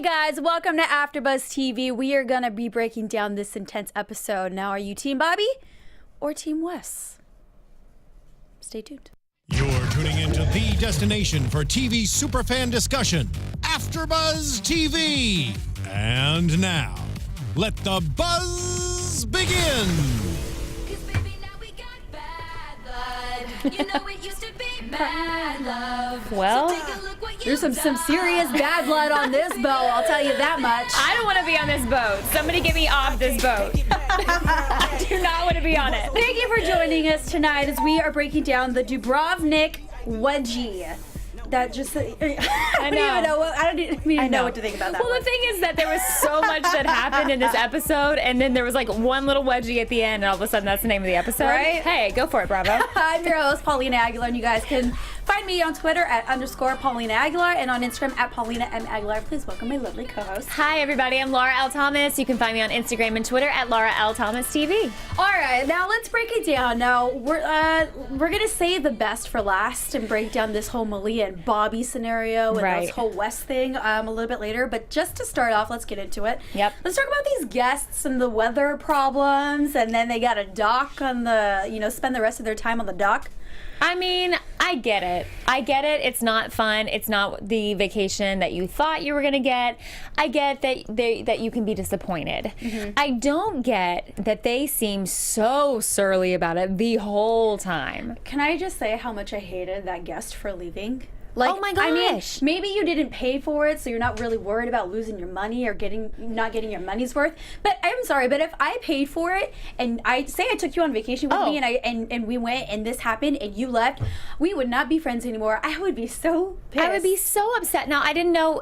Hey guys, welcome to AfterBuzz TV. We are gonna be breaking down this intense episode. Now, are you Team Bobby or Team Wes? Stay tuned. You're tuning into the destination for TV superfan discussion, AfterBuzz TV. And now, let the buzz begin. 'Cause baby, now we got bad blood. You know it used to be bad love. Well, so take a look what there's you've some done. serious bad blood on this boat, I'll tell you that much. I don't want to be on this boat. Somebody get me off this boat. I do not want to be on it. Thank you for joining us tonight as we are breaking down the Dubrovnik Wedgie. That just, I don't even know. I don't even know what to think about that. Well, the thing is that there was so much that happened in this episode, and then there was like one little wedgie at the end, and all of a sudden that's the name of the episode. Right? Hey, go for it, Bravo. I'm your host, Paulina Aguilar, and you guys can find me on Twitter at _Paulina Aguilar and on Instagram at Paulina M. Aguilar. Please welcome my lovely co-host. Hi, everybody. I'm Laura L. Thomas. You can find me on Instagram and Twitter at Laura L. Thomas TV. All right, now let's break it down. Now we're gonna save the best for last and break down this whole Malia and Bobby scenario and Right. this whole West thing a little bit later. But just to start off, let's get into it. Yep. Let's talk about these guests and the weather problems, and then they got a dock on the, spend the rest of their time on the dock. I mean, I get it. I get it. It's not fun. It's not the vacation that you thought you were going to get. I get that you can be disappointed. Mm-hmm. I don't get that they seem so surly about it the whole time. Can I just say how much I hated that guest for leaving? Oh my I mean, gosh. maybe you didn't pay for it, so you're not really worried about losing your money or not getting your money's worth. But I'm sorry, but if I paid for it and I took you on vacation with me and we went and this happened and you left, we would not be friends anymore. I would be so pissed. I would be so upset. Now, I didn't know,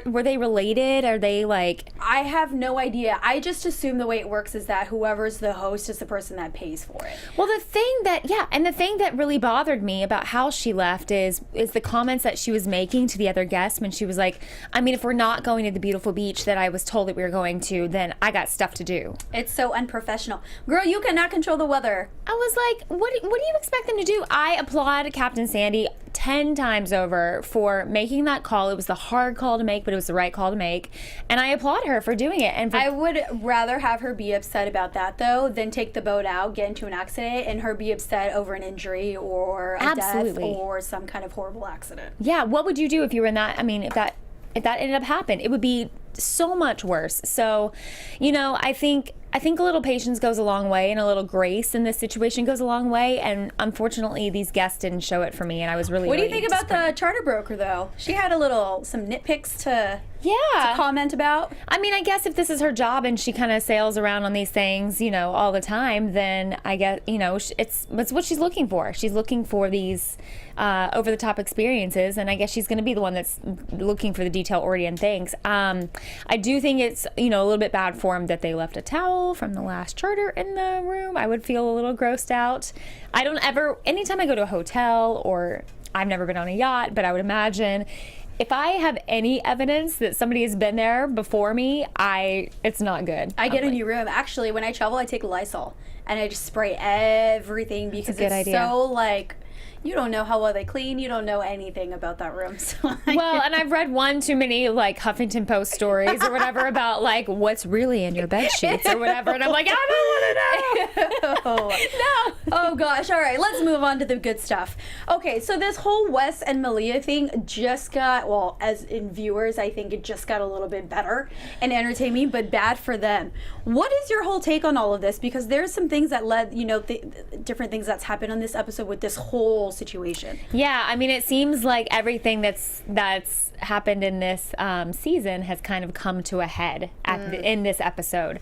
were they related? Are they like... I have no idea. I just assume the way it works is that whoever's the host is the person that pays for it. Well, the thing that really bothered me about how she left is the comments that she was making to the other guests when she was like, I mean, if we're not going to the beautiful beach that I was told that we were going to, then I got stuff to do. It's so unprofessional. Girl, you cannot control the weather. I was like, what do you expect them to do? I applaud Captain Sandy 10 times over for making that call. It was the hard call to make, but it was the right call to make. And I applaud her for doing it. And I would rather have her be upset about that, though, than take the boat out, get into an accident, and her be upset over an injury or a death or some kind of horrible accident. Yeah, what would you do if you were in that? I mean, if that ended up happening, it would be so much worse. So, I think a little patience goes a long way, and a little grace in this situation goes a long way. And unfortunately, these guests didn't show it for me, and I was really. What do you think about the charter broker, though? She had some nitpicks to comment about. I mean, I guess if this is her job and she kind of sails around on these things, all the time, then I guess it's what she's looking for. She's looking for these over-the-top experiences, and I guess she's going to be the one that's looking for the detail-oriented things. I do think it's a little bit bad form that they left a towel from the last charter in the room. I would feel a little grossed out. I don't ever, anytime I go to a hotel, or I've never been on a yacht, but I would imagine if I have any evidence that somebody has been there before me, it's not good. I get a new room. Actually, when I travel, I take Lysol and I just spray everything because it's so you don't know how well they clean. You don't know anything about that room. So well, and I've read one too many Huffington Post stories or whatever about what's really in your bed sheets or whatever, and I'm like, I don't want to know. No. Oh gosh. All right, let's move on to the good stuff. Okay, so this whole Wes and Malia thing just got, well, as in viewers, I think it just got a little bit better and entertaining, but bad for them. What is your whole take on all of this? Because there's some things that led, different things that's happened on this episode with this whole situation. Yeah, I mean, it seems like everything that's happened in this season has kind of come to a head in this episode.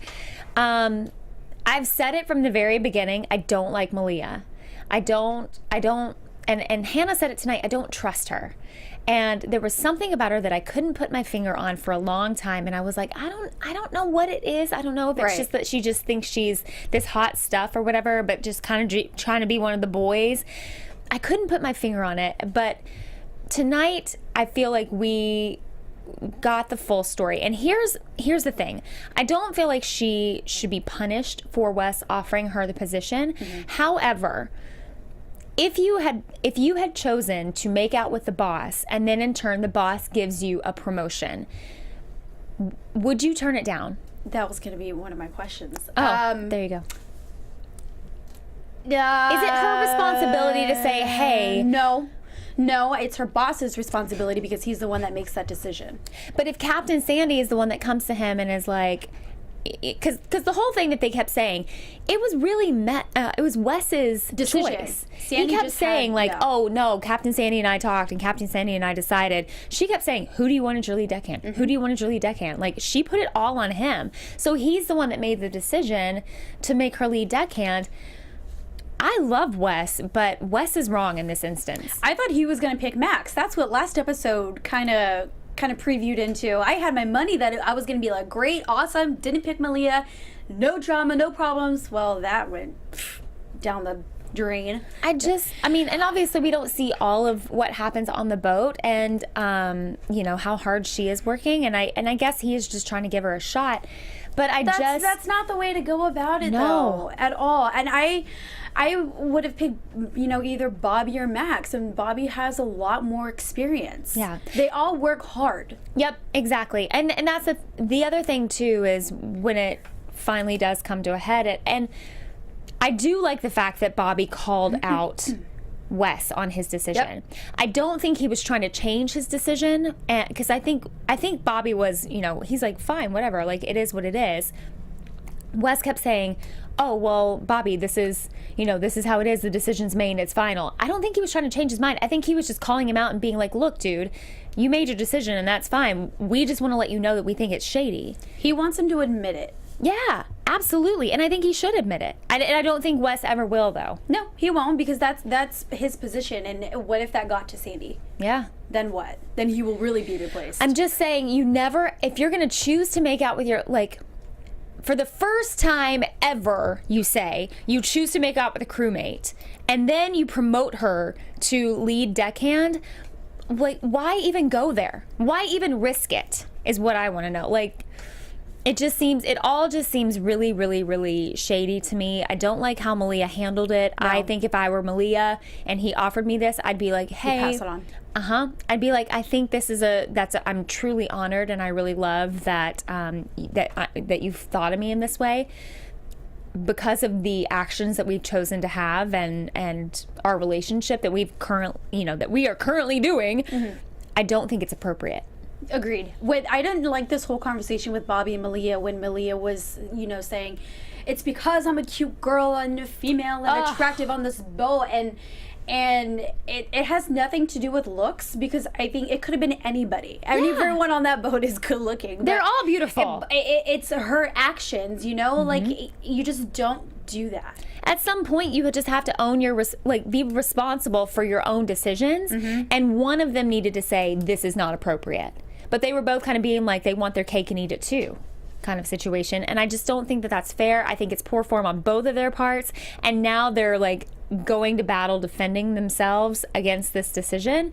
I've said it from the very beginning. I don't like Malia. I don't, and Hannah said it tonight, I don't trust her. And there was something about her that I couldn't put my finger on for a long time, and I was like, I don't know what it is. I don't know if it's just that she just thinks she's this hot stuff or whatever, but just kind of trying to be one of the boys. I couldn't put my finger on it, but tonight I feel like we got the full story. And here's the thing. I don't feel like she should be punished for Wes offering her the position. Mm-hmm. However, if you had chosen to make out with the boss and then in turn the boss gives you a promotion, would you turn it down? That was going to be one of my questions. There you go. Is it her responsibility to say, hey? No, it's her boss's responsibility because he's the one that makes that decision. But if Captain Sandy is the one that comes to him and is like, because the whole thing that they kept saying, it was really it was Wes's Decision. choice. Sandy he kept just saying had- yeah. oh no, Captain Sandy and I talked and Captain Sandy and I decided. She kept saying, who do you want as your lead deckhand? Who do you want as your lead deckhand? Like, she put it all on him. So he's the one that made the decision to make her lead deckhand. I love Wes, but Wes is wrong in this instance. I thought he was going to pick Max. That's what last episode kind of previewed into. I had my money that I was going to be like, great, awesome, didn't pick Malia, no drama, no problems. Well, that went down the drain. I mean, and obviously we don't see all of what happens on the boat and, you know, how hard she is working. And I guess he is just trying to give her a shot. But that's not the way to go about it, No. though, at all. And I would have picked, you know, either Bobby or Max, and Bobby has a lot more experience. Yeah. They all work hard. Yep, exactly. And that's the other thing too, is when it finally does come to a head, and I do like the fact that Bobby called out Wes on his decision. Yep. I don't think he was trying to change his decision, because I think Bobby was, you know, he's like, fine, whatever, like, it is what it is. Wes kept saying, oh, well, Bobby, this is how it is. The decision's made. It's final. I don't think he was trying to change his mind. I think he was just calling him out and being like, look, dude, you made your decision and that's fine. We just want to let you know that we think it's shady. He wants him to admit it. Yeah, absolutely. And I think he should admit it. I don't think Wes ever will, though. No, he won't, because that's his position. And what if that got to Sandy? Yeah. Then what? Then he will really be replaced. I'm just saying, if you're going to choose to make out with your, like, for the first time ever, you choose to make out with a crewmate, and then you promote her to lead deckhand. Like, why even go there? Why even risk it? Is what I want to know. Like, it all just seems really, really, really shady to me. I don't like how Malia handled it. No. I think if I were Malia and he offered me this, I'd be like, hey, pass it on. I'd be like, I think this is I'm truly honored, and I really love that that you've thought of me in this way, because of the actions that we've chosen to have and our relationship that we are currently doing. Mm-hmm. I don't think it's appropriate. Agreed. I didn't like this whole conversation with Bobby and Malia when Malia was, you know, saying, it's because I'm a cute girl and a female and attractive on this boat, and it has nothing to do with looks, because I think it could have been anybody. I mean, everyone on that boat is good looking. They're all beautiful. It's her actions, you know, like, you just don't do that. At some point, you would just have to own be responsible for your own decisions. And one of them needed to say, this is not appropriate. But they were both kind of being like, they want their cake and eat it too, kind of situation. And I just don't think that that's fair. I think it's poor form on both of their parts. And now they're like going to battle defending themselves against this decision.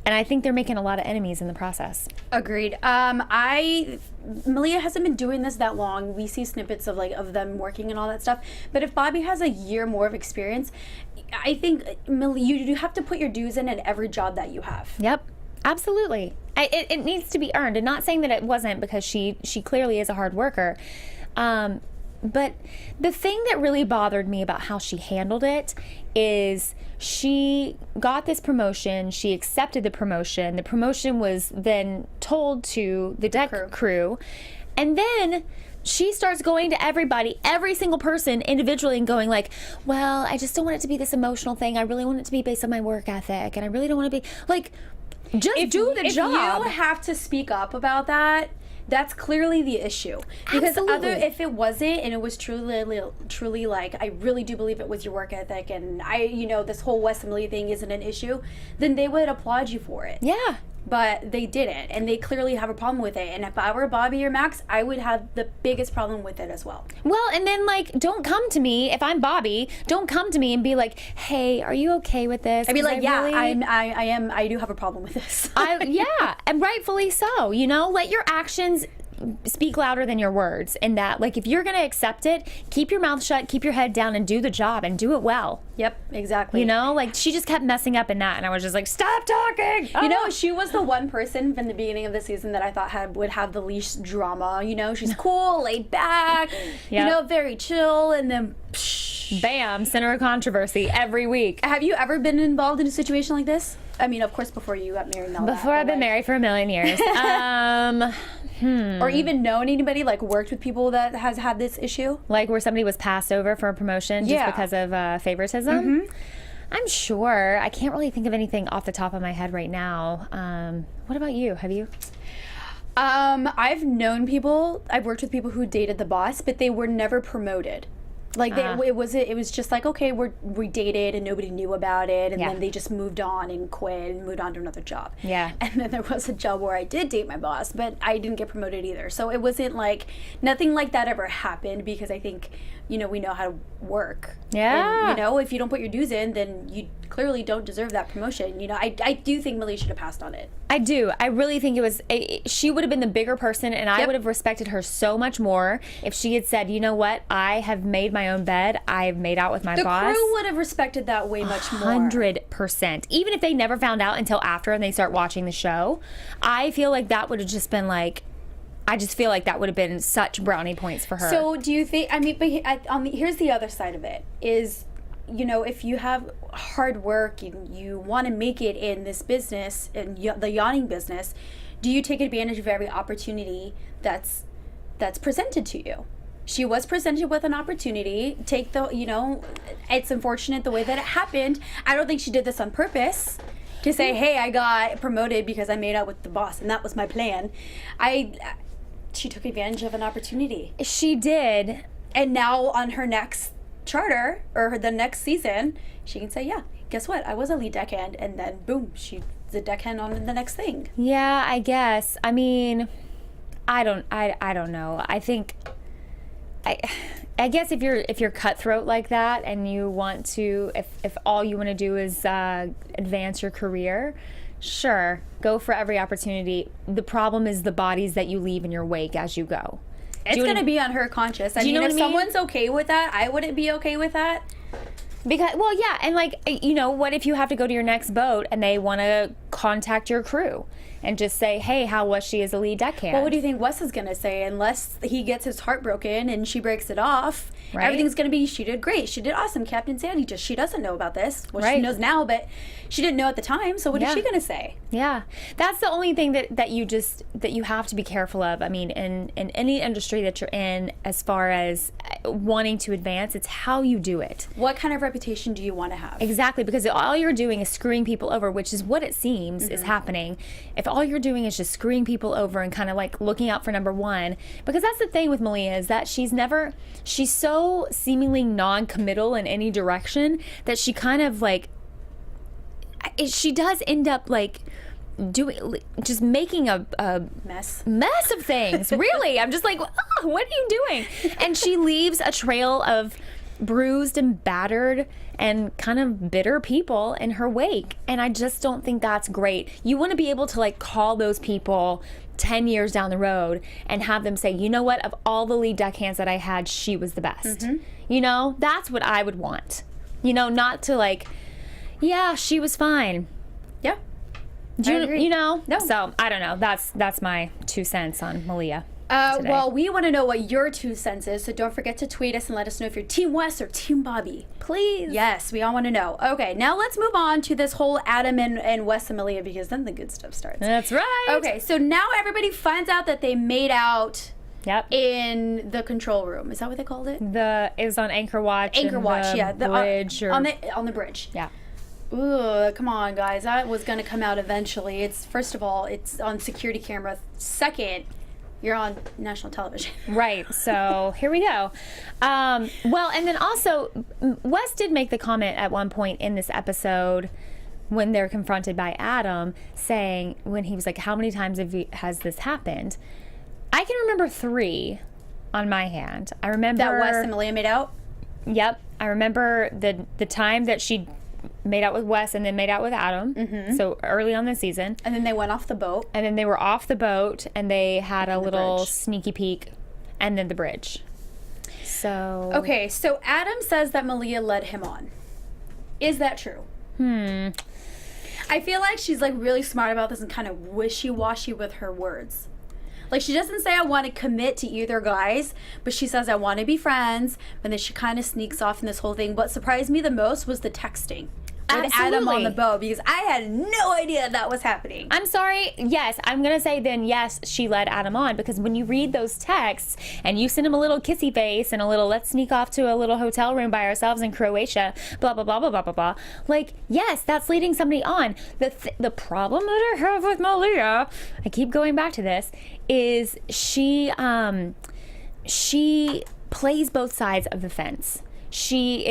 And I think they're making a lot of enemies in the process. Agreed. Malia hasn't been doing this that long. We see snippets of them working and all that stuff. But if Bobby has a year more of experience, I think you have to put your dues in at every job that you have. Yep, absolutely. It needs to be earned. And not saying that it wasn't, because she clearly is a hard worker. But the thing that really bothered me about how she handled it is she got this promotion, she accepted the promotion. The promotion was then told to the deck crew. And then she starts going to everybody, every single person individually, and going like, well, I just don't want it to be this emotional thing. I really want it to be based on my work ethic. And I really don't want to be like, just do the job. If you have to speak up about that, that's clearly the issue. Because if it wasn't, and it was truly like, I really do believe it was your work ethic, and this whole Wes and Malia thing isn't an issue, then they would applaud you for it. Yeah. But they didn't, and they clearly have a problem with it. And if I were Bobby or Max, I would have the biggest problem with it as well. Well, and then don't come to me if I'm Bobby. Don't come to me and be like, "Hey, are you okay with this?" I'd be like, I do have a problem with this. Yeah, and rightfully so. Let your actions speak louder than your words. And that, like, if you're going to accept it, keep your mouth shut, keep your head down, and do the job, and do it well. Yep, exactly. You know, like, she just kept messing up in that, and I was just like, stop talking! You know, she was the one person from the beginning of the season that I thought would have the least drama. You know, she's cool, laid back, you know, very chill, and then bam, center of controversy every week. Have you ever been involved in a situation like this? I mean, of course, before you got married and all that. Before I've been married for a million years. Or even known anybody, like worked with people that has had this issue? Like where somebody was passed over for a promotion just because of favoritism? I'm sure. I can't really think of anything off the top of my head right now. What about you? Have you? I've known people, I've worked with people who dated the boss, but they were never promoted. Like it was just like, okay, we dated and nobody knew about it, and then they just moved on and quit and moved on to another job. Yeah. And then there was a job where I did date my boss, but I didn't get promoted either. So it wasn't like, nothing like that ever happened, because I think, you know, we know how to work. Yeah. And, you know, if you don't put your dues in, then you clearly don't deserve that promotion. You know, I do think Malia should have passed on it. I do. I really think it was, she would have been the bigger person, and I would have respected her so much more if she had said, you know what, I have made my own bed. I've made out with my boss. The crew would have respected that way much more. 100%. Even if they never found out until after and they start watching the show, I feel like that would have just been like, I just feel like that would have been such brownie points for her. So do you think, I mean, but here's the other side of it, is, you know, if you have hard work and you want to make it in this business, in the yachting business, do you take advantage of every opportunity that's presented to you? She was presented with an opportunity. Take the, you know, it's unfortunate the way that it happened. I don't think she did this on purpose to say, hey, I got promoted because I made out with the boss and that was my plan. She took advantage of an opportunity. She did. And now on her next charter, or the next season, she can say, yeah, guess what? I was a lead deckhand, and then boom, she's a deckhand on the next thing. Yeah, I guess. I mean, I don't know. I think, I guess if you're cutthroat like that, and you want to, if all you want to do is advance your career, sure, go for every opportunity. The problem is the bodies that you leave in your wake as you go. It's going to be on her conscience. I mean, if someone's okay with that, I wouldn't be okay with that. Because, well, yeah, and like, you know, what if you have to go to your next boat and they want to contact your crew and just say, hey, how was she as a lead deckhand? Well, what do you think Wes is going to say? Unless he gets his heart broken and she breaks it off, right? Everything's going to be, she did great, she did awesome, Captain Sandy. Just, she doesn't know about this. Well, she knows now, but she didn't know at the time, so what is she going to say? Yeah, that's the only thing that you have to be careful of. I mean, in any industry that you're in, as far as wanting to advance, it's how you do it. What kind of reputation do you want to have? Exactly, because all you're doing is screwing people over, which is what it seems is happening. If all you're doing is just screwing people over and kind of like looking out for number one, because that's the thing with Malia, is that she's so seemingly non-committal in any direction that she kind of like, she does end up like just making a mess of things. Really, I'm just like, oh, what are you doing? And she leaves a trail of bruised and battered and kind of bitter people in her wake, and I just don't think that's great. You want to be able to like call those people 10 years down the road and have them say, you know what, of all the lead deckhands that I had, she was the best. You know, that's what I would want. You know, not to like, yeah, she was fine. Yeah. You know? No. So, I don't know. That's my 2 cents on Malia. Well, we want to know what your 2 cents is, so don't forget to tweet us and let us know if you're Team Wes or Team Bobby. Please. Yes, we all want to know. Okay, now let's move on to this whole Adam and Wes and Malia, because then the good stuff starts. That's right. Okay, so now everybody finds out that they made out in the control room. Is that what they called it? It was on Anchor Watch. Anchor Watch, yeah. The bridge. On the bridge. Yeah. Ooh, come on, guys. That was going to come out eventually. First of all, it's on security camera. Second, you're on national television. Right. So here we go. Well, and then also, Wes did make the comment at one point in this episode when they're confronted by Adam, saying, when he was like, how many times has this happened? I can remember 3 on my hand. I remember that Wes and Malia made out. Yep. I remember the time that she made out with Wes and then made out with Adam. So early on this season. And then they went off the boat. And then they were off the boat and they had a little bridge. sneaky peek. And then the bridge. So. Okay, so Adam says that Malia led him on. Is that true? I feel like she's like really smart about this and kind of wishy-washy with her words. Like, she doesn't say I want to commit to either guys, but she says I want to be friends, but then she kind of sneaks off in this whole thing. What surprised me the most was the texting with Adam on the boat, because I had no idea that was happening. I'm sorry. Yes, I'm going to say then, yes, she led Adam on, because when you read those texts and you send him a little kissy face and a little, let's sneak off to a little hotel room by ourselves in Croatia, blah, blah, blah, blah, blah, blah, blah. Like, yes, that's leading somebody on. The problem that I have with Malia, I keep going back to this, is she plays both sides of the fence. She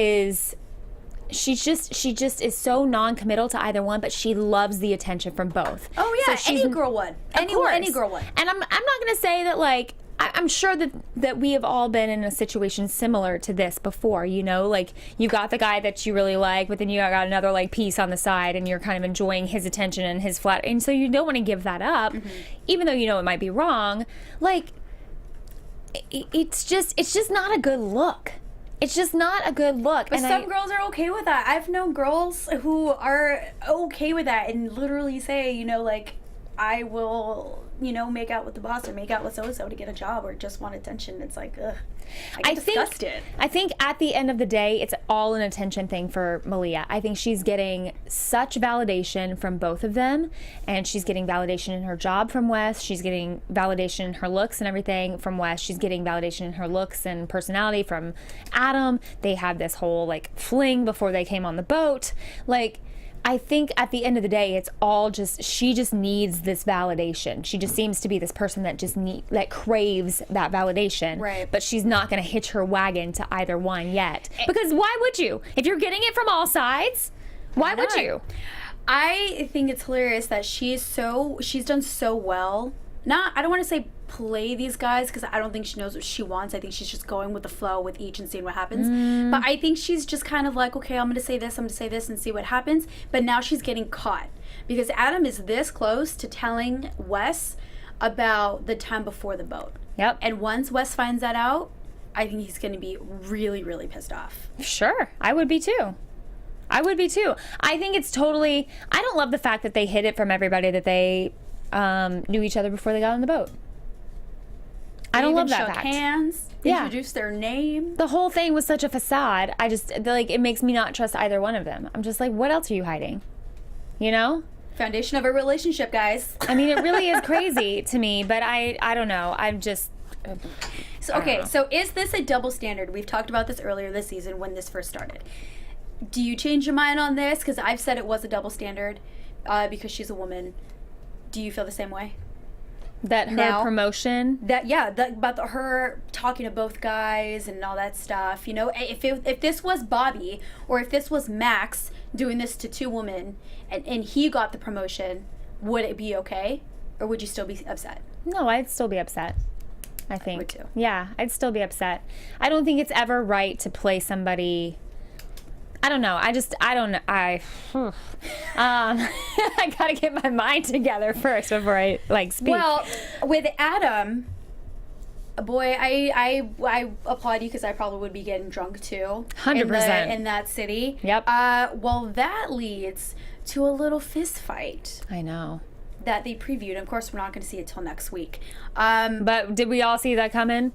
just is so non-committal to either one, but she loves the attention from both. Oh yeah, any girl would. Any girl would. And I'm not gonna say that, like, I'm sure that we have all been in a situation similar to this before, you know, like you got the guy that you really like, but then you got another like piece on the side and you're kind of enjoying his attention and his flat, and so you don't want to give that up, even though you know it might be wrong. Like, it's just not a good look. It's just not a good look. But some girls are okay with that. I've known girls who are okay with that and literally say, you know, like, I will, you know, make out with the boss or make out with so-and-so to get a job or just want attention. It's like, ugh. I get disgusted. I think at the end of the day, it's all an attention thing for Malia. I think she's getting such validation from both of them, and she's getting validation in her job from Wes. She's getting validation in her looks and everything from Wes. She's getting validation in her looks and personality from Adam. They had this whole, like, fling before they came on the boat. Like, I think at the end of the day, it's all just, she just needs this validation. She just seems to be this person that just that craves that validation. Right. But she's not going to hitch her wagon to either one yet. Because why would you? If you're getting it from all sides, why would you? I think it's hilarious that she's done so well. I don't want to say play these guys, because I don't think she knows what she wants. I think she's just going with the flow with each and seeing what happens. But I think she's just kind of like, okay, I'm going to say this and see what happens. But now she's getting caught, because Adam is this close to telling Wes about the time before the boat. Yep. And once Wes finds that out, I think he's going to be really, really pissed off. Sure. I would be too. I think it's totally, I don't love the fact that they hid it from everybody that they knew each other before they got on the boat. I don't love that fact. Shook hands, introduced their name. The whole thing was such a facade. I just, like, it makes me not trust either one of them. I'm just like, what else are you hiding? You know? Foundation of a relationship, guys. I mean, it really is crazy to me, but I don't know. I'm just... So is this a double standard? We've talked about this earlier this season when this first started. Do you change your mind on this? Because I've said it was a double standard because she's a woman. Do you feel the same way? That her promotion? About her talking to both guys and all that stuff. You know, if this was Bobby or if this was Max doing this to two women and he got the promotion, would it be okay? Or would you still be upset? No, I'd still be upset. I think. I would too. Yeah, I'd still be upset. I don't think it's ever right to play somebody... I don't know. I don't know. I gotta get my mind together first before I speak. Well, with Adam, boy, I applaud you, because I probably would be getting drunk too. 100% in that city. Yep. Well, that leads to a little fist fight. I know. That they previewed. Of course, we're not going to see it till next week. But did we all see that coming?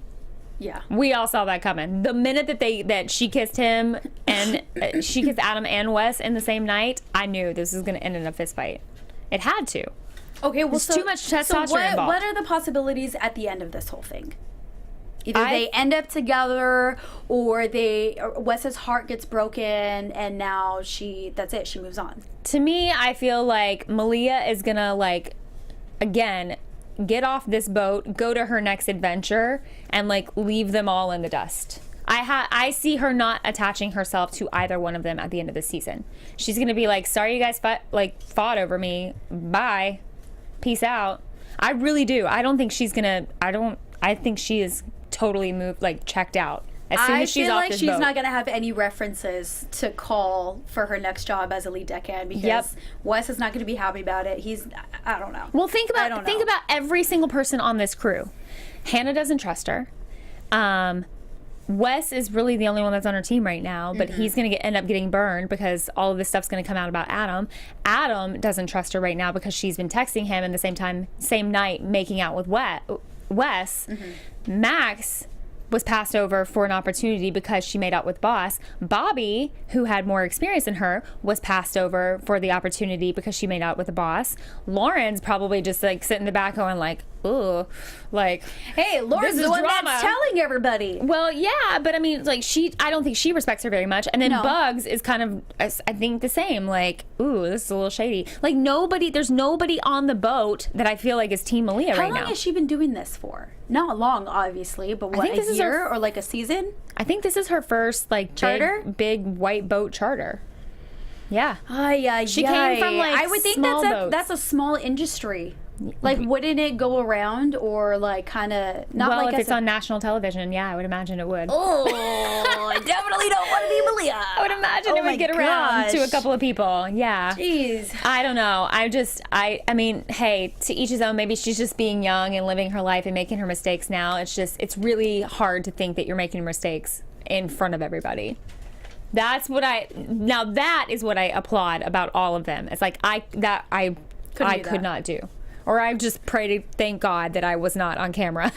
Yeah, we all saw that coming. The minute that she kissed him and she kissed Adam and Wes in the same night, I knew this was going to end in a fist fight. It had to. Okay, well, there's too much testosterone involved. What are the possibilities at the end of this whole thing? Either they end up together, or Wes's heart gets broken, and now that's it. She moves on. To me, I feel like Malia is gonna, again, get off this boat, go to her next adventure, and leave them all in the dust. I see her not attaching herself to either one of them at the end of the season. She's gonna be like, sorry you guys fought over me. Bye. Peace out. I really do. I don't think she's gonna. I think she is totally moved, checked out As soon I as she's feel off like this she's boat. not gonna have any references to call for her next job as a lead deckhand because Yep. Wes is not gonna be happy about it. I don't know. Well, think I don't about know. every single person on this crew. Hannah doesn't trust her. Wes is really the only one that's on her team right now, but he's going to end up getting burned because all of this stuff's going to come out about Adam. Adam doesn't trust her right now because she's been texting him and the same night making out with Wes. Max was passed over for an opportunity because she made out with Boss. Bobby, who had more experience than her, was passed over for the opportunity because she made out with the boss. Lauren's probably just like sitting in the back going like, ooh, like, Hey, Lauren's this is the one drama. that's telling everybody. Well, yeah, but I mean, like, I don't think she respects her very much. And then No. Bugs is kind of, I think, the same. Like, ooh, this is a little shady. Like, there's nobody on the boat that I feel like is Team Malia How right long now. has she been doing this for? Not long, obviously, but what, think this a is her year or like a season? I think this is her first, like, Charter? big white boat charter. Yeah. She came from, like, I would think small boats. that's a small industry. Like, wouldn't it go around or like kind of not Well, like if as it's on national television, yeah, I would imagine it would. Oh, I definitely don't want to be Malia. I would imagine Oh it my would get around to a gosh. couple of people. Yeah. Jeez. I don't know. I mean, hey, to each his own. Maybe she's just being young and living her life and making her mistakes now. It's really hard to think that you're making mistakes in front of everybody. That is what I applaud about all of them. It's like I could not do. Or I just pray to thank God that I was not on camera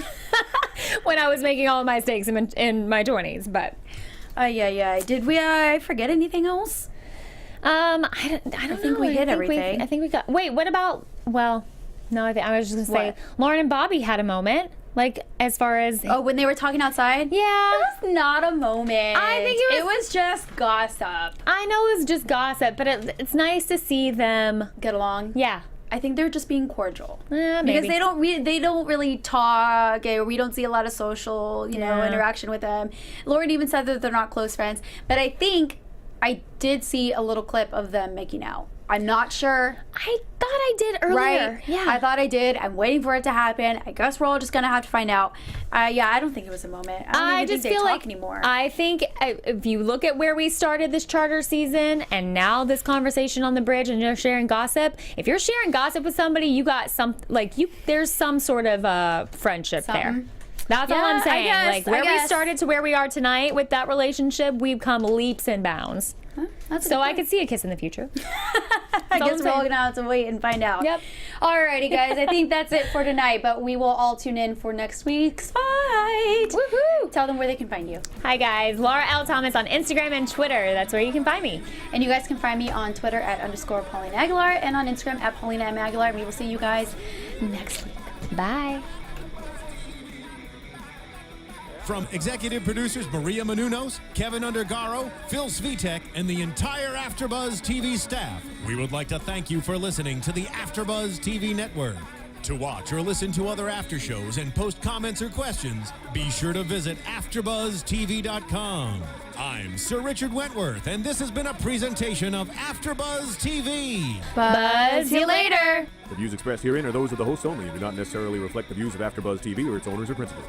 when I was making all of my mistakes in my 20s. But Did I forget anything else? I don't think know. we hit everything. I think we got. Wait, what about? Well, no. I was just gonna say What? Lauren and Bobby had a moment. Like as far as Oh, when they were talking outside? yeah. It was not a moment. I think it was just gossip. I know it was just gossip, but it's nice to see them. Get along? Yeah. I think they're just being cordial. Maybe. Because they don't really talk, or we don't see a lot of social, Yeah. interaction with them. Lauren even said that they're not close friends, but I think I did see a little clip of them making out. I'm not sure. I thought I did earlier. Right? Yeah. I thought I did. I'm waiting for it to happen. I guess we're all just gonna have to find out. I don't think it was a moment. I don't I even just think they feel talk like anymore. I think if you look at where we started this charter season and now this conversation on the bridge and you're sharing gossip, if you're sharing gossip with somebody, you got there's some sort of friendship there. Something. That's all Yeah, I'm I saying. guess, Like where I we guess. started to where we are tonight with that relationship, we've come leaps and bounds. That's a So good I point. could see a kiss in the future. I all guess I'm we're all saying. gonna have to wait and find out. Yep. Alrighty, guys. I think that's it for tonight, but we will all tune in for next week's fight. Woohoo! Tell them where they can find you. Hi guys, Laura L. Thomas on Instagram and Twitter. That's where you can find me. And you guys can find me on Twitter at _Paulina Aguilar and on Instagram at Paulina M. Aguilar. We will see you guys next week. Bye. From executive producers Maria Menounos, Kevin Undergaro, Phil Svitek, and the entire AfterBuzz TV staff, we would like to thank you for listening to the AfterBuzz TV network. To watch or listen to other after shows and post comments or questions, be sure to visit AfterBuzzTV.com. I'm Sir Richard Wentworth, and this has been a presentation of AfterBuzz TV. Buzz you later. The views expressed herein are those of the hosts only and do not necessarily reflect the views of AfterBuzz TV or its owners or principals.